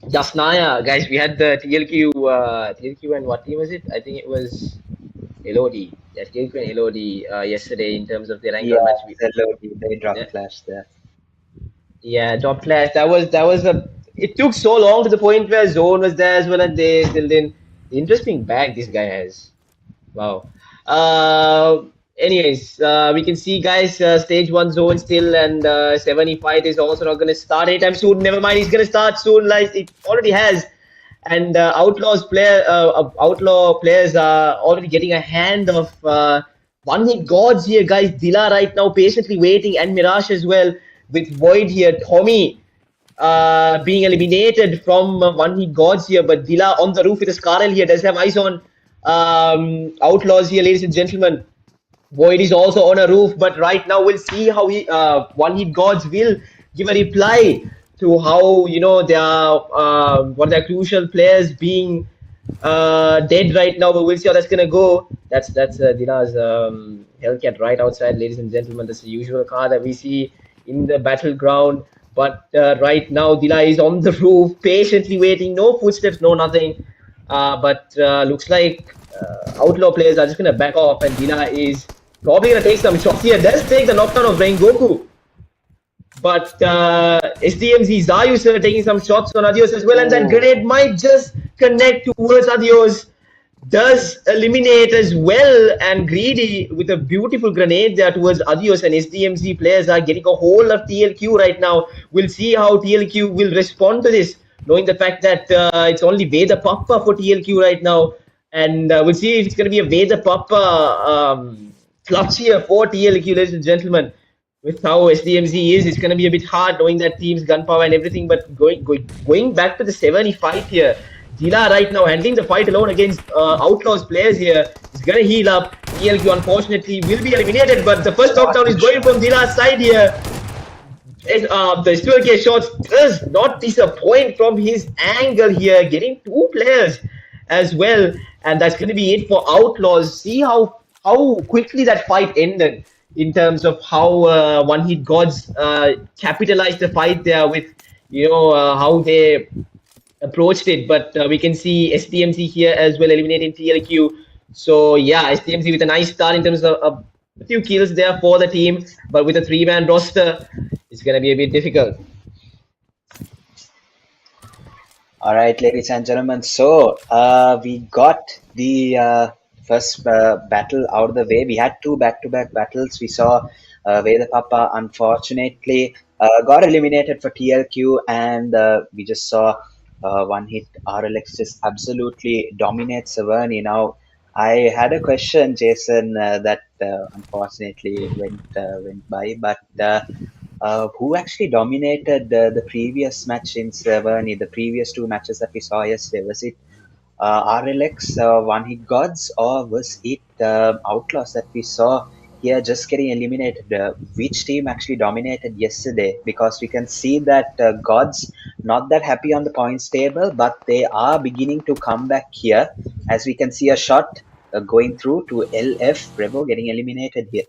Jasnaya, guys. We had the TLQ and what team was it? I think it was LOD. Yeah, TLQ and LOD yesterday in terms of the Wrangle match. LOD, they dropped flash there. Yeah, drop flash. That was a. It took so long to the point where Zone was there as well, and they still didn't. Interesting bag this guy has. Wow. Anyways, we can see, guys, stage 1 Zone still, and 70 fight is also not going to start anytime soon. Never mind, he's going to start soon, like it already has. And Outlaw players are already getting a hand of One Hit GODZ here, guys. Dila right now patiently waiting, and Mirage as well with Void here. Tommy being eliminated from One Hit GODZ here, but Dila on the roof with a Scarrel here does have eyes on Outlaws here, ladies and gentlemen. Void is also on a roof, but right now we'll see how One Hit GODZ will give a reply to how they are one of their crucial players being dead right now. But we'll see how that's gonna go. That's Dila's Hellcat right outside, ladies and gentlemen. That's the usual car that we see in the battleground. But right now Dila is on the roof, patiently waiting. No footsteps, no nothing. But looks like Outlaw players are just gonna back off, and Dila is probably gonna take some shots here. Does take the knockdown of Rengoku, but SDMZ Zeus are taking some shots on Adios as well, and that grenade might just connect towards Adios. Does eliminate as well, and Greedy with a beautiful grenade there towards Adios, and SDMZ players are getting a hold of TLQ right now. We'll see how TLQ will respond to this, knowing the fact that it's only Veda Papa for TLQ right now, and we'll see if it's going to be a Veda Papa clutch here for TLQ, ladies and gentlemen. With how SDMZ is, it's going to be a bit hard knowing that team's gunpower and everything, but going back to the 75 here, Dila right now handling the fight alone against Outlaws players here. He's going to heal up. TLQ unfortunately will be eliminated, but the first knockdown is going from Dila's side here. The SDMZ shots does not disappoint from his angle here, getting 2 players as well, and that's going to be it for Outlaws. See how quickly that fight ended in terms of how One Hit GODZ capitalized the fight there with how they approached it. But we can see SDMZ here as well eliminating TLQ. So yeah, SDMZ with a nice start in terms of a few kills there for the team, but with a 3-man roster, it's going to be a bit difficult. All right, ladies and gentlemen. So we got the first battle out of the way. We had two back-to-back battles. We saw Vedapapa unfortunately got eliminated for TLQ, and we just saw one hit RLX just absolutely dominate Saverni. Now, I had a question, Jason, that unfortunately went by, but. Who actually dominated the previous match in Severny, the previous two matches that we saw yesterday? Was it RLX One Hit Gods, or was it Outlaws that we saw here just getting eliminated? Which team actually dominated yesterday? Because we can see that Gods not that happy on the points table, but they are beginning to come back here, as we can see a shot going through to LF. Revo getting eliminated here.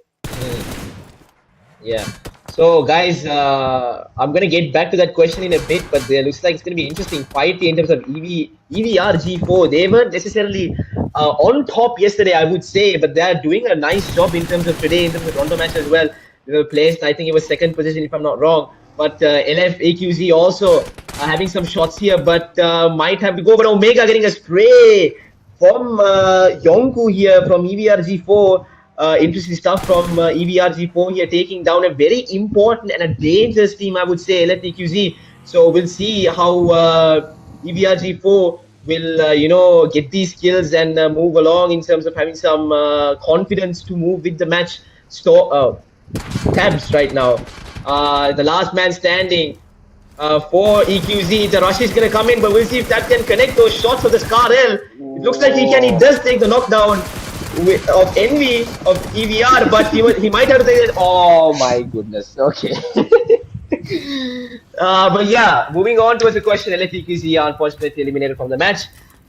Yeah. So, guys, I'm going to get back to that question in a bit, but there looks like it's going to be an interesting fight in terms of 𝐸𝐕𝐍4. They weren't necessarily on top yesterday, I would say, but they're doing a nice job in terms of today, in terms of the Toronto match as well. They were placed, I think it was second position, if I'm not wrong. But LF, AQZ also having some shots here, but might have to go. But Omega getting a spray from Yonku here from 𝐸𝐕𝐍4. Interesting stuff from 𝐸𝐕𝐍4 here, taking down a very important and a dangerous team, I would say, LF EQZ. So we'll see how 𝐸𝐕𝐍4 will, get these skills and move along in terms of having some confidence to move with the match tabs right now. The last man standing for EQZ. The rush is going to come in, but we'll see if that can connect those shots of the SCAR-L. It looks like he can. He does take the knockdown of Envy of EVR, but he might have to take it. Oh my goodness. Okay. But yeah, moving on towards the question, LF EQZ unfortunately eliminated from the match.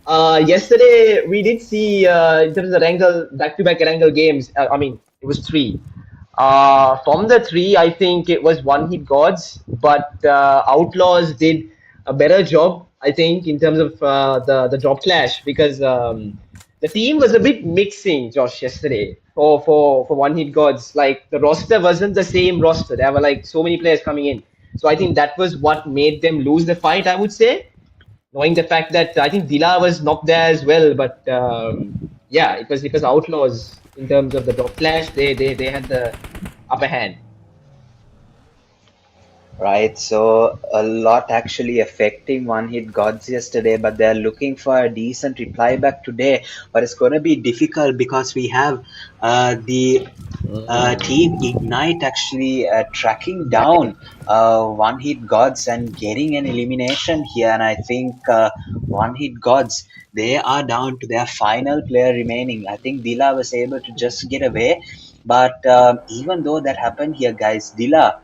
Yesterday we did see in terms of the back-to-back Erangel games. I mean, it was 3. From the 3, I think it was One Hit Gods, but Outlaws did a better job, I think, in terms of the drop clash, because the team was a bit mixing, Josh, yesterday for One Hit Gods. Like, the roster wasn't the same roster. There were like so many players coming in. So I think that was what made them lose the fight, I would say. Knowing the fact that I think Dila was not there as well, but yeah, it was Outlaws in terms of the drop clash. They had the upper hand. Right, so a lot actually affecting One Hit Gods yesterday, but they're looking for a decent reply back today. But it's going to be difficult because we have the team Ignite actually tracking down One Hit Gods and getting an elimination here. And I think One Hit Gods, they are down to their final player remaining. I think Dila was able to just get away. But even though that happened here, guys, Dila,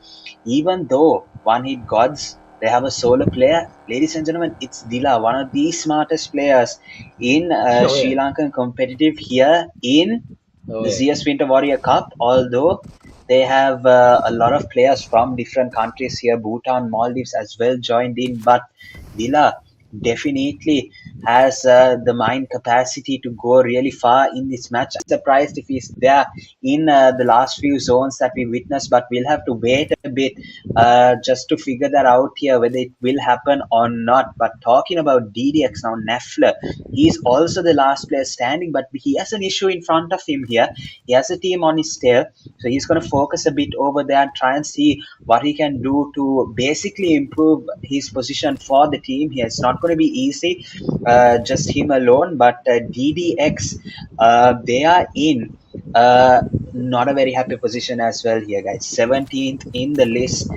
even though One Hit Gods, they have a solo player, ladies and gentlemen, it's Dila, one of the smartest players in Sri Lankan competitive here in the Zeus Winter Warrior Cup, although they have a lot of players from different countries here, Bhutan, Maldives as well joined in, but Dila definitely has the mind capacity to go really far in this match. I'm surprised if he's there in the last few zones that we witnessed, but we'll have to wait a bit just to figure that out here, whether it will happen or not. But talking about DDX now, Neffler, he's also the last player standing, but he has an issue in front of him here. He has a team on his tail, so he's going to focus a bit over there and try and see what he can do to basically improve his position for the team here. It's not going to be easy, just him alone, but DDX, they are in not a very happy position as well here, guys. 17th in the list.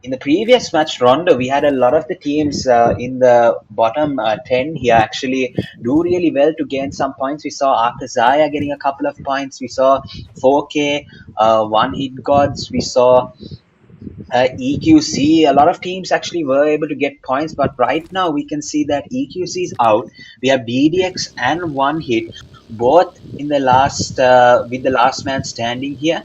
In the previous match, Rondo, we had a lot of the teams in the bottom 10 here actually do really well to gain some points. We saw AKAZAYA getting a couple of points. We saw 4K, One Hit Gods. We saw EQC. A lot of teams actually were able to get points, but right now we can see that EQC is out. We have DDX and One Hit, both in the last with the last man standing here,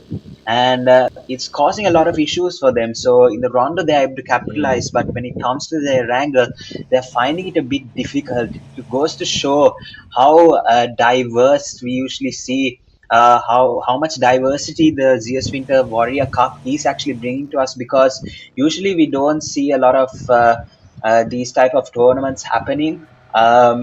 and it's causing a lot of issues for them. So in the rondo they're able to capitalize, but when it comes to their angle, they're finding it a bit difficult. It goes to show how diverse we usually see how much diversity the Zeus Winter Warrior Cup is actually bringing to us, because usually we don't see a lot of these type of tournaments happening,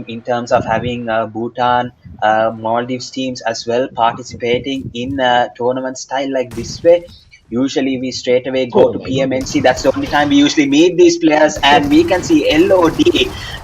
in terms of having Bhutan, Maldives teams as well participating in a tournament style like this way. Usually we straight away go Oh to my goodness. PMNC. That's the only time we usually meet these players, and we can see LOD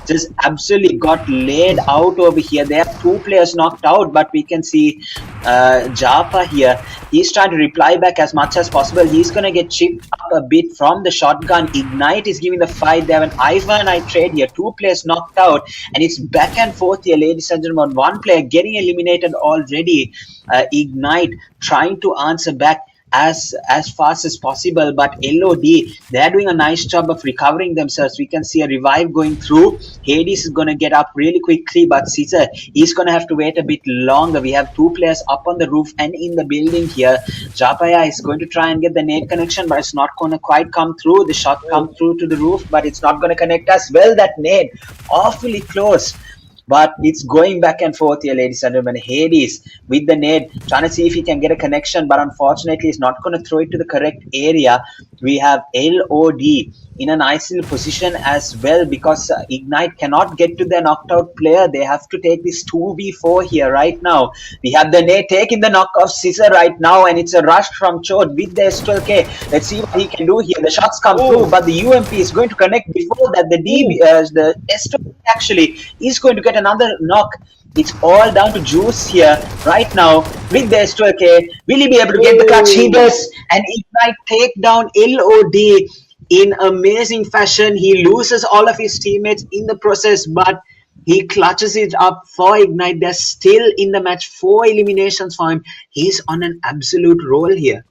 just absolutely got laid out over here. There are 2 players knocked out, but we can see Japa here. He's trying to reply back as much as possible. He's going to get chipped up a bit from the shotgun. Ignite is giving the fight. They have an eye for an eye trade here. 2 players knocked out, and it's back and forth here, ladies and gentlemen. 1 player getting eliminated already. Ignite trying to answer back as fast as possible, but LOD, they're doing a nice job of recovering themselves. We can see a revive going through. Hades is going to get up really quickly, but Caesar is going to have to wait a bit longer. We have 2 players up on the roof and in the building here. Japaya is going to try and get the nade connection, but it's not going to quite come through. The shot come through to the roof, but it's not going to connect as well. That nade awfully close, but it's going back and forth here, ladies and gentlemen. Hades with the nade, trying to see if he can get a connection, but unfortunately he's not going to throw it to the correct area. We have LOD in a nice little position as well, because Ignite cannot get to the knocked out player. They have to take this 2v4 here right now. We have the nade taking the knock of Scissor right now, and it's a rush from Chod with the S12K. Let's see what he can do here. The shots come through, but the UMP is going to connect before that. The S12K actually is going to get another knock. It's all down to Juice here right now with the S12K. Will he be able to get the clutch? He does, and Ignite take down LOD in amazing fashion. He loses all of his teammates in the process, but he clutches it up for Ignite. They're still in the match. 4 eliminations for him. He's on an absolute roll here.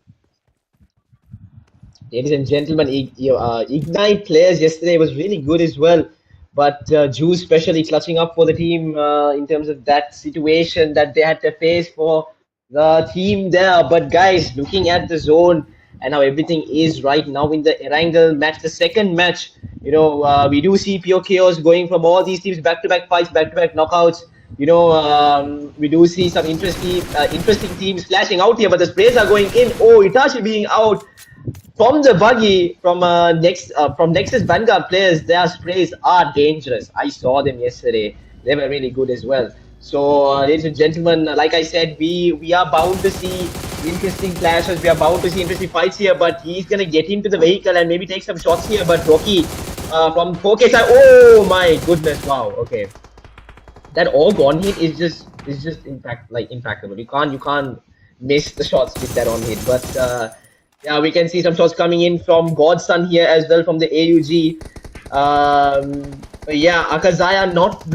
Ladies and gentlemen, Ignite players yesterday was really good as well. But Juice especially clutching up for the team in terms of that situation that they had to face for the team there. But guys, looking at the zone and how everything is right now in the Erangel match, the second match, we do see pure chaos going from all these teams, back-to-back fights, back-to-back knockouts. We do see some interesting teams flashing out here, but the sprays are going in. Oh, Itachi being out. From the buggy, from Nexus Vanguard players, their sprays are dangerous. I saw them yesterday. They were really good as well. So, ladies and gentlemen, like I said, we are bound to see interesting clashes. We are bound to see interesting fights here. But he's gonna get into the vehicle and maybe take some shots here. But Rocky from 4K side, oh my goodness, wow. Okay, that all on hit is just impeccable. You can't miss the shots with that on hit. But yeah, we can see some shots coming in from GODZ here as well from the AUG. But yeah, AKAZAYA not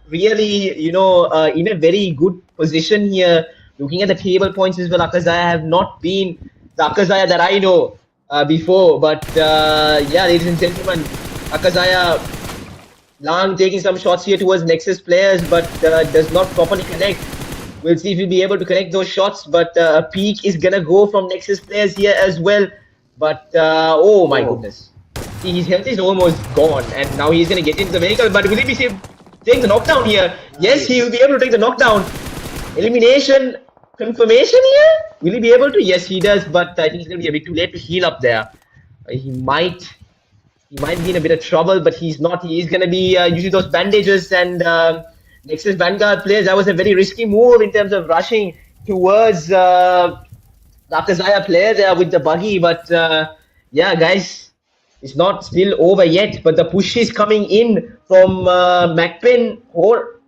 really, in a very good position here. Looking at the table points as well, AKAZAYA have not been the AKAZAYA that I know before. But yeah, ladies and gentlemen, AKAZAYA Lang taking some shots here towards Nexus players, but does not properly connect. We'll see if he'll be able to connect those shots, but a peak is gonna go from Nexus players here as well. But oh my goodness, see, his health is almost gone, and now he's gonna get into the vehicle. But will he be taking the knockdown here? Yes, he will be able to take the knockdown. Elimination confirmation here. Will he be able to? Yes, he does. But I think he's gonna be a bit too late to heal up there. He might be in a bit of trouble, but he's not. He is gonna be using those bandages and. Nexus Vanguard players, that was a very risky move in terms of rushing towards the AKAZAYA player there with the buggy. But yeah, guys, it's not still over yet. But the push is coming in from MAKPEN or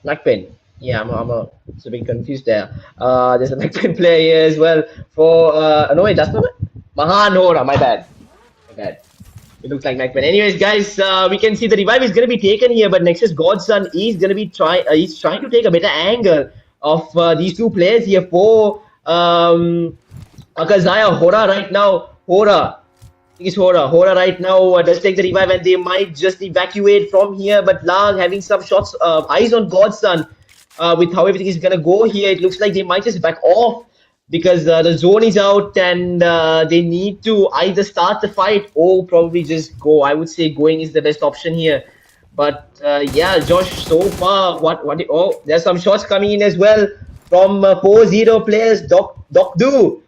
MAKPEN. Yeah, I'm a bit confused there. There's a MAKPEN player here as well for no wait, that's not Mahanora. My bad. It looks like MAKPEN. Anyways, guys, we can see the revive is going to be taken here, but Nexus Godson is going to be trying to take a better angle of these 2 players here for AKAZAYA. Hora right now. Hora right now does take the revive, and they might just evacuate from here. But Lang having some shots, eyes on Godson with how everything is going to go here. It looks like they might just back off, because the zone is out and they need to either start the fight or probably just go. I would say going is the best option here. But yeah, Josh, so far, oh, there's some shots coming in as well from 4-0 players, Doc Do,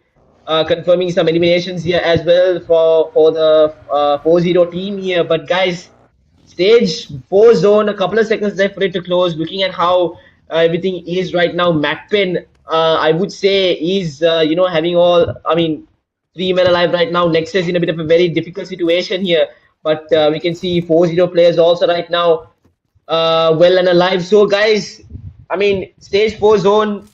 confirming some eliminations here as well for the 4-0 team here. But guys, stage 4 zone, a couple of seconds left for it to close. Looking at how everything is right now, MAKPEN, I would say, is having all. I mean, 3 men alive right now. Nexus in a bit of a very difficult situation here, but we can see 4-0 players also right now well and alive. So guys, I mean, stage 4 zone,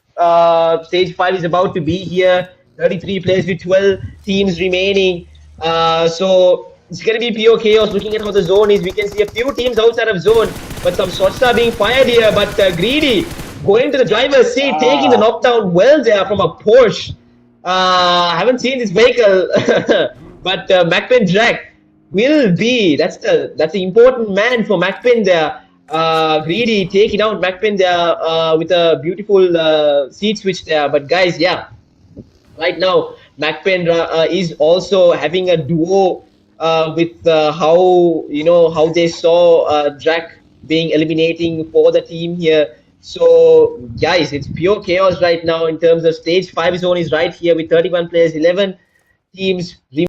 stage 5 is about to be here. 33 players with 12 teams remaining. So it's going to be pure chaos. Looking at how the zone is, we can see a few teams outside of zone, but some shots are being fired here. But Greedy going to the driver's seat, taking the knockdown well there from a Porsche. I haven't seen this vehicle, but MAKPEN Drag will be that's the important man for MAKPEN there. Greedy taking out MAKPEN there with a beautiful seat switch there. But guys, yeah, right now MAKPEN is also having a duo with how they saw Drac being eliminating for the team here. So guys, it's pure chaos right now in terms of stage 5 zone is right here with 31 players, 11 teams